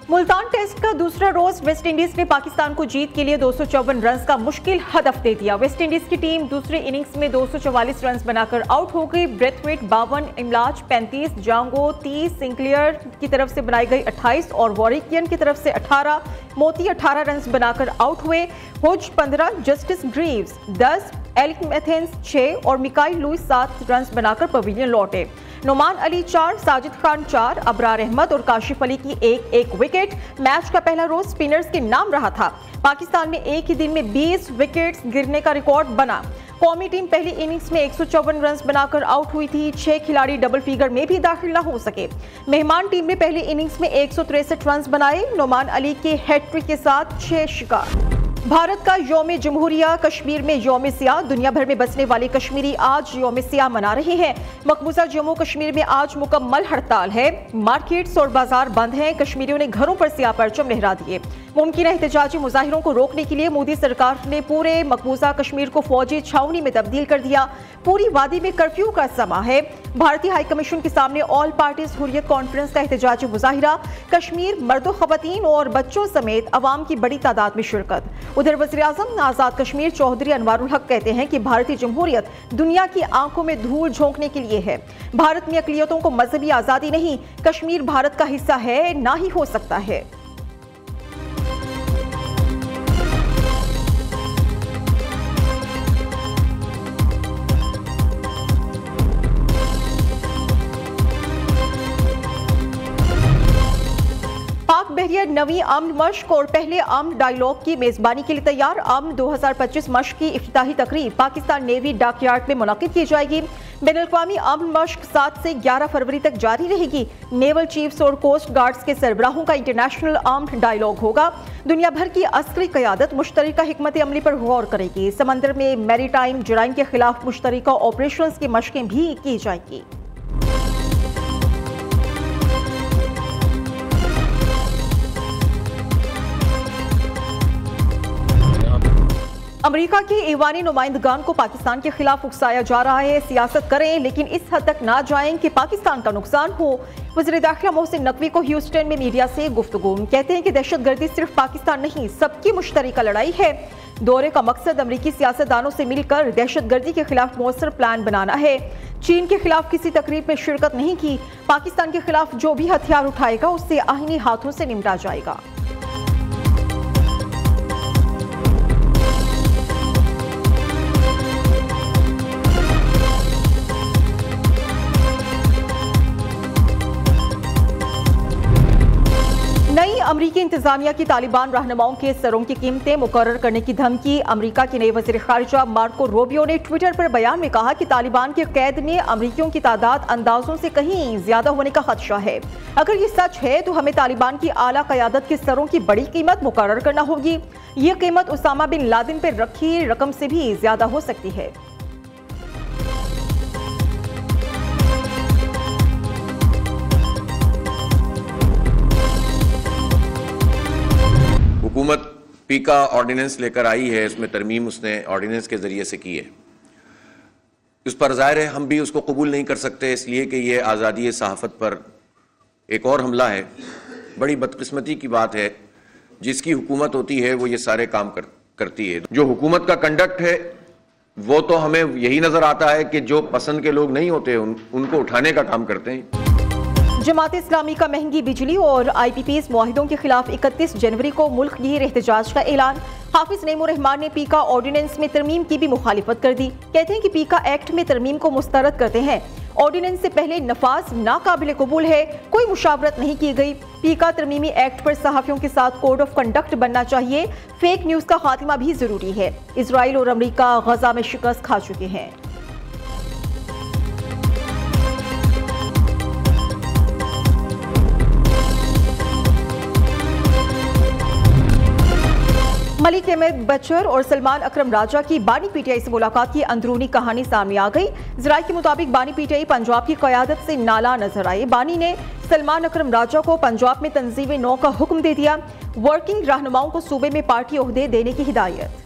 Multan test का दूसरा रोज West Indies ने पाकिस्तान को जीत के लिए 254 रन का मुश्किल हदफ दे दिया। वेस्टइंडीज की टीम दूसरी इनिंग्स में 244 रन बनाकर आउट हो गई। ब्रेथवेट 52, इमलाज 35, जांगो 30, सिंक्लियर की तरफ से बनाई गई 28 और वॉरिकियन की तरफ से 18, मोती 18 रन बनाकर आउट हुए। हुज 15, जस्टिस ग्रीव्स 10, एलिक मैथेंस 6 और मिकाइल लुइस 7 रन बनाकर पवेलियन लौटे। नोमान अली 4, साजिद खान 4, अबरार अहमद और काशिफ अली की एक विकेट। मैच का पहला रोज स्पिनर्स के नाम रहा था। पाकिस्तान में एक ही दिन में 20 विकेट्स गिरने का रिकॉर्ड बना। कौमी टीम पहली इनिंग्स में 154 रन बनाकर आउट हुई थी। 6 खिलाड़ी डबल फिगर में भी दाखिल न हो सके। मेहमान टीम ने पहली इनिंग्स में 163 रन बनाए। नोमान अली के हैट्रिक के साथ 6 शिकार। भारत का यौम जमहूरिया, कश्मीर में यौम सियाह। दुनिया भर में बसने वाले कश्मीरी आज यौम सियाह मना रहे हैं। मकबूजा जम्मू कश्मीर में आज मुकम्मल हड़ताल है। मार्केट्स और बाजार बंद हैं। कश्मीरियों ने घरों पर सियाह परचम लहरा दिए। मुमकिन एहतजाजी मुजाहिरों को रोकने के लिए मोदी सरकार ने पूरे मकबूजा कश्मीर को फौजी छावनी में तब्दील कर दिया। पूरी वादी में कर्फ्यू का समा है। भारतीय हाई कमीशन के सामने ऑल पार्टीज हुर्रियत कॉन्फ्रेंस का एहतजाजी मुजाहिरा। कश्मीर मर्दों, खवातीन और बच्चों समेत अवाम की बड़ी तादाद में शिरकत। उधर वज़ीर आज़म आज़ाद कश्मीर चौधरी अनवारुल हक कहते हैं कि भारतीय जमहूरियत दुनिया की आंखों में धूल झोंकने के लिए है। भारत में अक़लियतों को मजहबी आज़ादी नहीं, कश्मीर भारत का हिस्सा है, ना ही हो सकता है। पाक बहरिया नवी अमन मश्क और पहले अमन डायलॉग की मेजबानी के लिए तैयार। अमन 2025 मश्क की इफ्तिताही तकरीब पाकिस्तान नेवी डॉकयार्ड में मुनक्किद की जाएगी। बैनुल-अक़वामी अमन मश्क 7 से 11 फरवरी तक जारी रहेगी। नेवल चीफ्स और कोस्ट गार्ड्स के सरबराहों का इंटरनेशनल अमन डायलॉग होगा। दुनिया भर की अस्करी क़यादत मुश्तरका हिकमत अमली पर गौर करेगी। समंदर में मैरीटाइम जराइम के खिलाफ मुश्तरका ऑपरेशन की मशकें भी की जाएंगी। अमेरिका के ईवानी नुमाइंदगान को पाकिस्तान के खिलाफ उकसाया जा रहा है। सियासत करें लेकिन इस हद तक ना जाएं कि पाकिस्तान का नुकसान हो। वज़ीर दाखिला मोहसिन नकवी को ह्यूस्टन में मीडिया से गुफ्तगू। कहते हैं कि दहशतगर्दी सिर्फ पाकिस्तान नहीं, सबकी मुश्तरका लड़ाई है। दौरे का मकसद अमरीकी सियासतदानों से मिलकर दहशतगर्दी के खिलाफ मौसर प्लान बनाना है। चीन के खिलाफ किसी तकरीब में शिरकत नहीं की। पाकिस्तान के खिलाफ जो भी हथियार उठाएगा उससे आईनी हाथों से निपटा जाएगा। नई अमरीकी इंतजामिया की तालिबान रहनुमाओं के सरों की कीमतें मुकर्रर करने की धमकी। अमरीका के नए वज़ीर ख़ारिजा मार्को रूबियो ने ट्विटर पर बयान में कहा कि तालिबान के कैद में अमरीकियों की तादाद अंदाजों से कहीं ज्यादा होने का खदशा है। अगर ये सच है तो हमें तालिबान की आला क़यादत के सरों की बड़ी कीमत मुकर्रर करना होगी। ये कीमत उसामा बिन लादेन पर रखी रकम से भी ज्यादा हो सकती है। हुकूमत पीका ऑर्डिनेंस लेकर आई है, उसमें तरमीम उसने ऑर्डिनेंस के ज़रिए से की है। उस पर ज़ाहिर है हम भी उसको कबूल नहीं कर सकते, इसलिए कि ये आज़ादी सहाफ़त पर एक और हमला है। बड़ी बदकिस्मती की बात है, जिसकी हुकूमत होती है वो ये सारे काम करती है। जो हुकूमत का कंडक्ट है वो तो हमें यही नज़र आता है कि जो पसंद के लोग नहीं होते उनको उठाने का काम करते हैं। जमात इस्लामी का महंगी बिजली और IPPs मुआहिदों के खिलाफ 31 जनवरी को मुल्क गिर एहतजाज का ऐलान। हाफिज नईमुर रहमान ने पीका ऑर्डिनेंस में तरमीम की भी मुखालिफत कर दी। कहते हैं कि पीका एक्ट में तरमीम को मुस्तरद करते हैं। ऑर्डिनेंस से पहले नफाज नाकाबिल कबूल है, कोई मुशावरत नहीं की गई। पीका तरमीमी एक्ट पर सहाफ़ियों के साथ कोड ऑफ कंडक्ट बनना चाहिए। फेक न्यूज़ का खात्मा भी जरूरी है। इसराइल और अमरीका गजा में शिकस्त खा चुके हैं। मलिक अहमद बचर और सलमान अकरम राजा की बानी पीटीआई से मुलाकात की अंदरूनी कहानी सामने आ गई। ज़राए के मुताबिक बानी पीटीआई पंजाब की क़यादत से नाला नजर आए। बानी ने सलमान अकरम राजा को पंजाब में तंजीम नौ का हुक्म दे दिया। वर्किंग रहनुमाओं को सूबे में पार्टी ओहदे देने की हिदायत।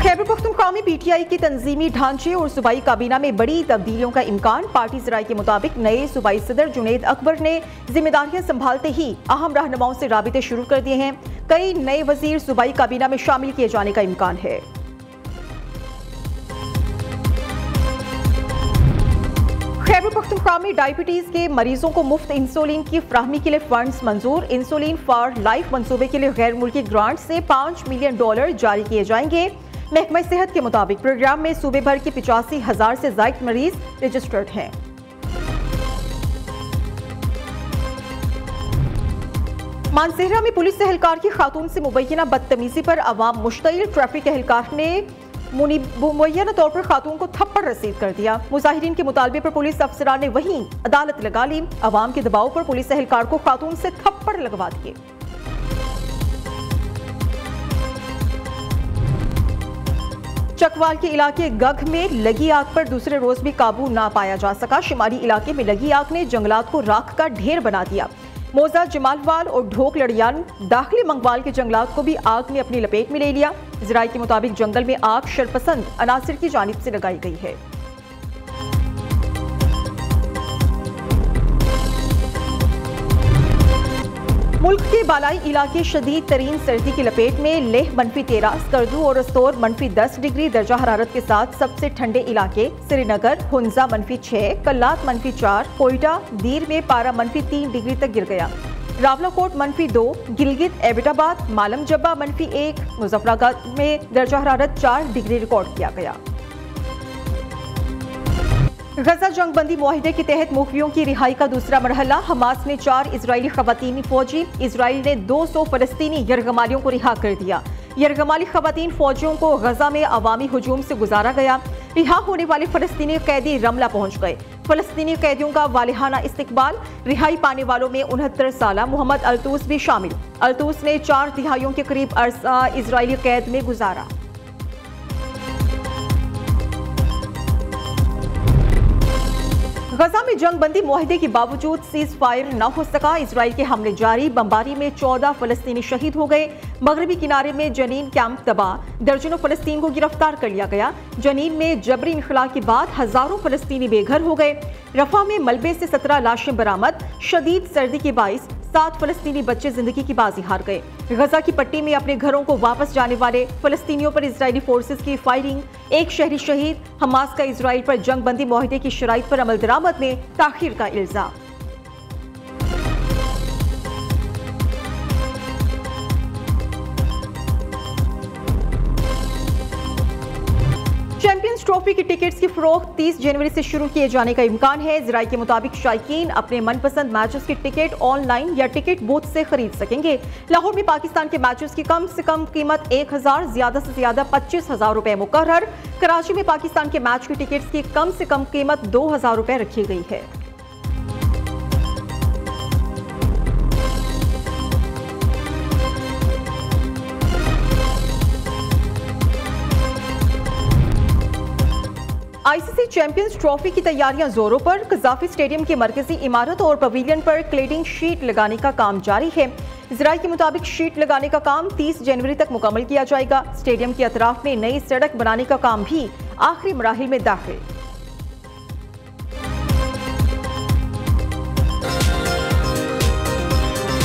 खैबर पख्तूनख्वा पख्तूनख्वा में पीटीआई की तंजीमी ढांचे और सूबाई काबीना में बड़ी तब्दीलियों का इम्कान। पार्टी ज़राए के मुताबिक नए सूबाई सदर जुनैद अकबर ने जिम्मेदारियां संभालते ही अहम रहनुमाओं से राबिते शुरू कर दिए हैं। कई नए वजीर सूबाई काबीना में शामिल किए जाने का इम्कान है। खैबर पख्तूनख्वा में डायबिटीज के मरीजों को मुफ्त इंसुलिन की फ्राहमी के लिए फंड्स मंजूर। इंसुलिन फॉर लाइफ मंसूबे के लिए गैर मुल्की ग्रांट से $5 मिलियन जारी किए जाएंगे। महकमा सेहत के मुताबिक प्रोग्राम में सूबे भर के 85,000 से ज्यादा मरीज रजिस्टर्ड हैं। मानसेहरा में पुलिस एहलकार की खातून से मुबैना बदतमीजी पर अवाम मुश्तइल। ट्रैफिक एहलकार ने मुबैना तौर पर खातून को थप्पड़ रसीद कर दिया। मुजाहिरीन के मुतालबे पर पुलिस अफसरान ने वहीं अदालत लगा ली। अवाम के दबाव पर पुलिस एहलकार को खातून से थप्पड़ लगवा दिए। चकवाल के इलाके गघ में लगी आग पर दूसरे रोज भी काबू ना पाया जा सका। शिमाली इलाके में लगी आग ने जंगलात को राख का ढेर बना दिया। मोजा जमालवाल और ढोक लड़ियान दाखिली मंगवाल के जंगलात को भी आग ने अपनी लपेट में ले लिया। ज़राए के मुताबिक जंगल में आग शरपसंद अनासिर की जानिब से लगाई गई है। मुल्क के बालाई इलाके शदीद तरीन सर्दी की लपेट में। लेह -13, स्कर्दू और रस्तौर -10 डिग्री दर्जा हरारत के साथ सबसे ठंडे इलाके। श्रीनगर, हुंजा -6, कल्लात -4, कोयटा, दीर में पारा -3 डिग्री तक गिर गया। रावलाकोट -2, गिलगित एबटाबाद, मालम जब्बा -1, मुजफ्फराबाद में दर्जा हरारत 4 डिग्री रिकॉर्ड किया गया। गजा जंगबंदी मुआहिदे के तहत मुखबियों की रिहाई का दूसरा मरहला। हमास ने 4 इजरायली खवातीनी फौजी, इसराइल ने 200 फलस्तीनी यरगमालियों को रिहा कर दिया। यरगमाली खवातीन फौजियों को गजा में अवामी हुजूम से गुजारा गया। रिहा होने वाले फलस्तीनी कैदी रमला पहुंच गए। फलस्तीनी कैदियों का वालिहाना इस्तकबाल। रिहाई पाने वालों में 69 साला मोहम्मद अल्तूस भी शामिल। अल्तूस ने 4 तिहाइयों के करीब अरसा इजरायली कैद में गुजारा। गजा में जंगबंदी मुआहिदे के बावजूद सीज फायर न हो सका। इसराइल के हमले जारी। बमबारी में 14 फलस्तीनी शहीद हो गए। मगरबी किनारे में जनीन कैंप तबाह। दर्जनों फलस्तीन को गिरफ्तार कर लिया गया। जनीन में जबरी इनखला के बाद हजारों फलस्तीनी बेघर हो गए। रफा में मलबे से 17 लाशें बरामद। शदीद सर्दी के बाइस 7 फलस्तीनी बच्चे जिंदगी की बाजी हार गए। गजा की पट्टी में अपने घरों को वापस जाने वाले फलस्तीनियों पर इजरायली फोर्सेस की फायरिंग। एक शहरी शहीद। हमास का इजराइल पर जंगबंदी मुआहिदे की शराइत पर अमल दरामद में ताखीर का इल्जाम। चैंपियंस ट्रॉफी की टिकट्स की फरोख्त 30 जनवरी से शुरू किए जाने का इम्कान है। ज़राए के मुताबिक शायकीन अपने मनपसंद मैचेस की टिकट ऑनलाइन या टिकट बूथ से खरीद सकेंगे। लाहौर में पाकिस्तान के मैचेस की कम से कम कीमत 1000, ज्यादा से ज्यादा 25,000 रुपए मुकर्रर। कराची में पाकिस्तान के मैच की टिकट्स की कम से कम कीमत 2000 रुपए रखी गई है। आईसीसी चैंपियंस ट्रॉफी की तैयारियां जोरों पर। कजाफी स्टेडियम की मरकजी इमारत और पवेलियन पर क्लेडिंग शीट लगाने का काम जारी है। ज़राए के मुताबिक शीट लगाने का काम 30 जनवरी तक मुकम्मल किया जाएगा। स्टेडियम के अतराफ में नई सड़क बनाने का काम भी आखिरी मराहिल में दाखिल।